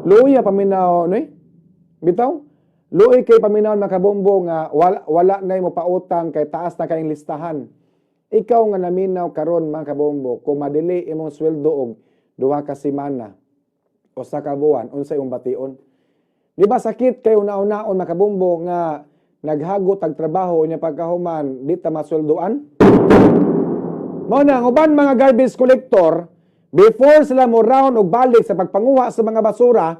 Luya paminaw no bitaw. Luoy kay paminaw makabombo nga wala na mo pautang kay taas na kayong listahan. Ikaw nga naminaw karon mga kabombo, kung madili imong sweldo og 2 ka semana o sa kabuan, unsay imong bation? Di ba sakit kay una-unaon mga kabombo nga naghagot ang trabaho niya pagkahuman, di ta masweldoan? Mao na, uban mga garbage collector, before sila mo round og balik sa pagpanguha sa mga basura,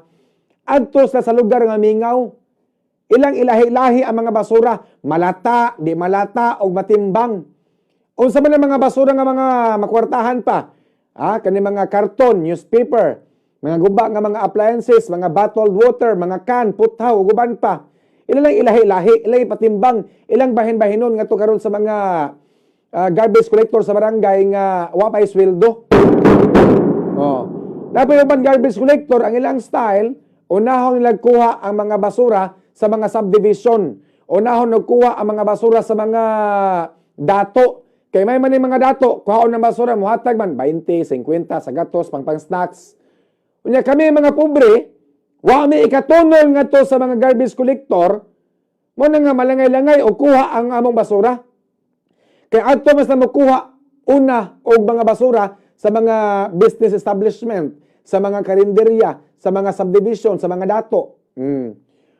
adto sila sa lugar nga mingaw. Ilang ilahi-lahi ang mga basura, malata, di malata, o matimbang. Unsa man ang mga basura nga mga makwartahan pa, kani mga karton, newspaper, mga guba nga mga appliances, mga bottled water, mga can, puthaw, guban pa. Ilang ilahi-lahi, ilang patimbang, ilang bahin-bahinon nga to karon sa mga garbage collector sa barangay nga wa pay sweldo. Oh. Dapat yung garbage collector, ang ilang style, unahon nilang kuha ang mga basura sa mga subdivision. Unahon nagkuha ang mga basura sa mga dato. Kay may man mga dato, kuhaon ng basura, muhatag man, 20, 50, sa gatos, pang snacks. Unya kami mga pobre, wa may ikatunol nga to sa mga garbage collector, mo na nga malangay-langay o kuha ang among basura. Kaya ato mas na makuha una og mga basura sa mga business establishment, sa mga karinderya, sa mga subdivision, sa mga dato.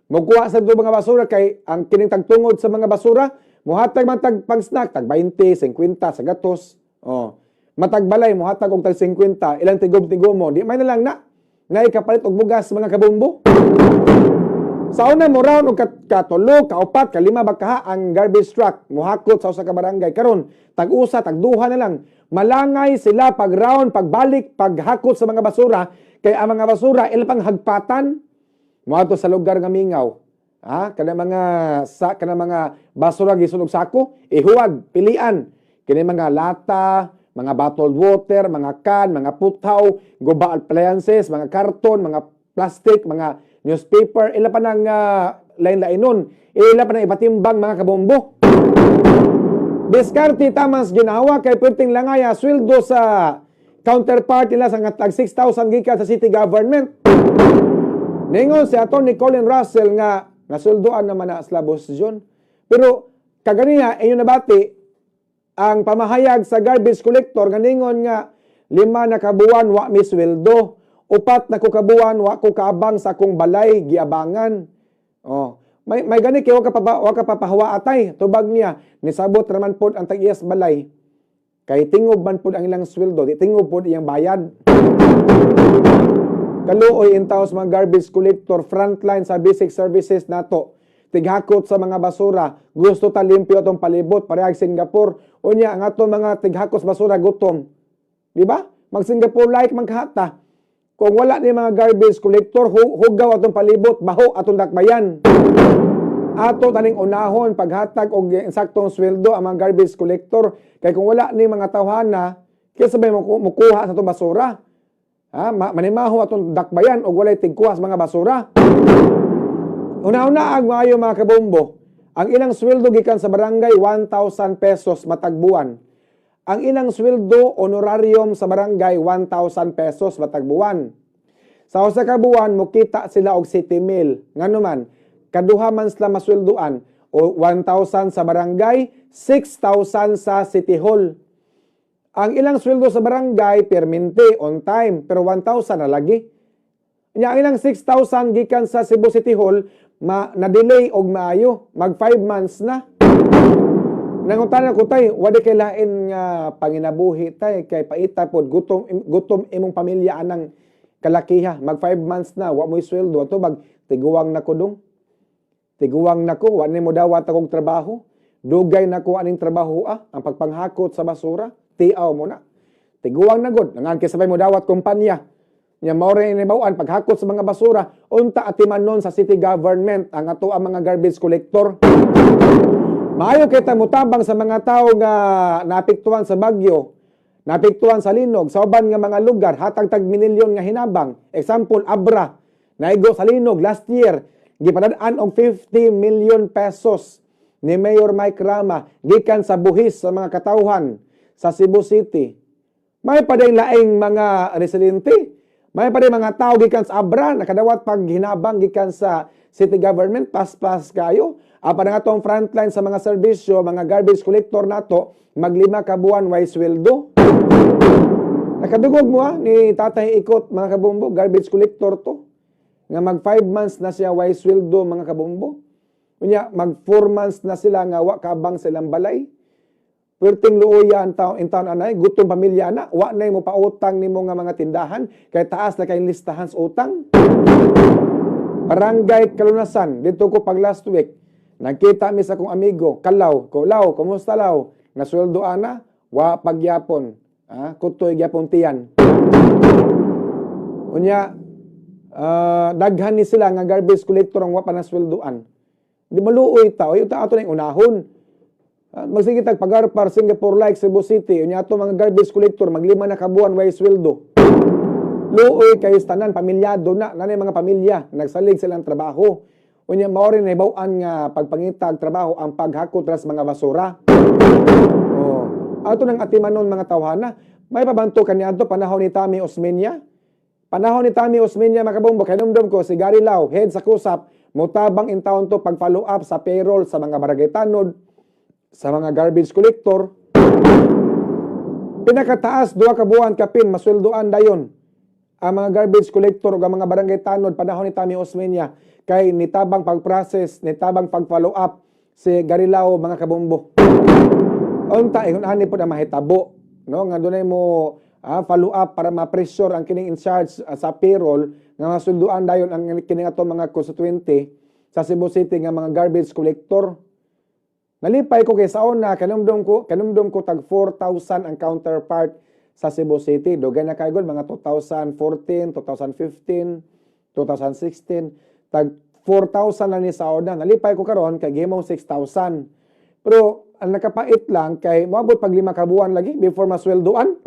Magkuha sa mga basura kay ang kining tagtungod sa mga basura, muhatag man tag pang snack, tag 20, 50 sa gatos. Oh. Matagbalay, muhatag og tag 50, ilang tigob-tigob mo. Di may na lang na. Ngay kapalit og bugas mga kabumbo. Sa una mo round og katulog, kaupat, kalima bakaha ang garbage truck muhakot sa usa ka barangay karon tag-usa, tag-duha na lang. Malangay sila pag round, pagbalik, paghakot sa mga basura kay ang mga basura ilang hagpatan moadto sa lugar nga mingaw. Kana mga basura gisunog sako, ihuwag, pilian. Kini mga lata, mga bottled water, mga can, mga puthaw, guba appliances, mga karton, mga plastic, mga newspaper, ila pa ng lain-lainon, ila pa ng ipatimbang mga kabombo. Diskarte tamas ginawa kay perting langaya sweldo sa counterpart nila sa tag 6,000 gikan sa city government. Ningon si Atty. Colin Russell nga nasuldoan naman na Slabos John. Pero kaganiya inyo nabati ang pamahayag sa garbage collector nga ningon nga 5 na kabuan wa mi sweldo. 4 na ko kabuan wa ko kaabang sa akong balay giabangan. Oh, may gani kay wa ka papahawa atay tubag niya nisabot raman pod ang tag-iyas balay. Kay tingob man pod ang ilang sweldo, di tingob pod iyang bayad. Kaluoy in taos mga garbage collector frontline sa basic services nato. Tighakot sa mga basura, gusto ta limpyo atong palibot parehag Singapore. Unya ang ato mga tighakot sa basura gutom. Di ba? Mag Singapore like magkahata. Kung wala ni mga garbage collector, hugaw atong palibot, baho atong dakbayan. Ato taning unahon paghatag og insaktong sweldo ang mga garbage collector kay kung wala ni mga tawhana, kaysa sabay mukuha sa atong basura. Manimaho atong dakbayan og walay tigkuha sa mga basura. Una-una ang mga kabombo, ang ilang sweldo gikan sa barangay 1,000 pesos matag buwan. Ang ilang sweldo honorarium sa barangay 1,000 pesos matag buwan. Sa usa ka buwan mukita sila og 7,000. Ngano man, kaduha man sila masweldoan o 1,000 sa barangay, 6,000 sa City Hall. Ang ilang sweldo sa barangay permente on time pero 1,000 na lagi. Ang ilang 6,000 gikan sa Cebu City Hall na-delay og maayo, mag 5 months na. Nangutan ko tay, wala kay lain nga panginabuhi tay kay paita pod gutom imong pamilya anang kalakiha. Mag 5 months na wa mo'y sweldo ato bag tiguwang nako dong. Tiguwang nako wa ni mo dawat akong trabaho. Dugay nako aning trabaho ang pagpanghakot sa basura. Tiaw mo na. Tiguwang na gud nangan kay sabay mo dawat kumpanya. Nya mao rin inibawaan paghakot sa mga basura unta atimanon sa city government ang ato ang mga garbage collector. Maayo kay mutabang sa mga tao nga naapektuhan sa bagyo, naapektuhan sa linog, sa uban nga mga lugar, hatag tag minilyon nga hinabang. Example, Abra, naigo sa linog last year, gipadadaan og 50 million pesos ni Mayor Mike Rama gikan sa buhis sa mga katawhan sa Cebu City. May padayng laing mga residente, May pa rin mga tao gikan sa abra nakadawat pag hinabang gikan sa city government paspas kayo. Apa nga tong frontline sa mga serbisyo, mga garbage collector nato, maglima ka buwan way sweldo. Nakadugog mo ni Tatay Ikot mga kabombo, garbage collector to. Nga mag 5 months na siya way sweldo mga kabombo. Unya mag 4 months na sila nga wa kabang silang balay. Perting luoya ang taon anay, gutong pamilya na, wa na mo pautang nimo nga mga tindahan, kay taas na kay listahan sa utang. Barangay Kalunasan, dito ko pag last week, nagkita mi sa kong amigo, Kalaw, kumusta law? Nasweldo ana, wa pagyapon, kutoy gyapon tiyan. Unya, daghan ni sila nga garbage collector ang wa pa nasweldoan. Di maluoy ta, uy, ato na yung unahon. Magsige tag pagarpar Singapore like Cebu City unya ato mga garbage collector maglima na kabuan way sweldo. Luoy kay tanan pamilyado na nanay mga pamilya nagsalig silang trabaho. Unya mao rin nahibaw-an nga pagpangitag trabaho ang paghakot ras mga basura. Ato nang atimanon mga tawhana, may pabanto kaniadto panahon ni Tami Osmeña. Panahon ni Tami Osmeña makabombo kay numdum ko si Gary Lau head sa kusap motabang in town to pag follow up sa payroll sa mga barangay tanod sa mga garbage collector. Pinakataas 2 ka buwan kapin masweldoan dayon ang mga garbage collector ug ang mga barangay tanod panahon ni Tami Osmeña kay nitabang pag-process, nitabang pag-follow up si Garilao mga kabombo. Unta ingon ani po na mahitabo no nga dunay mo follow up para ma-pressure ang kining in charge sa payroll nga masweldoan dayon ang kining ato mga constituente sa Cebu City nga mga garbage collector. Nalipay ko kay sa una, kanumdum ko tag 4,000 ang counterpart sa Cebu City. Dugay na kaygol mga 2014, 2015, 2016, tag 4,000 na ni sa una. Nalipay ko karon kay gimong 6,000. Pero ang nakapait lang kay moabot pag 5 ka buwan lagi before masweldoan.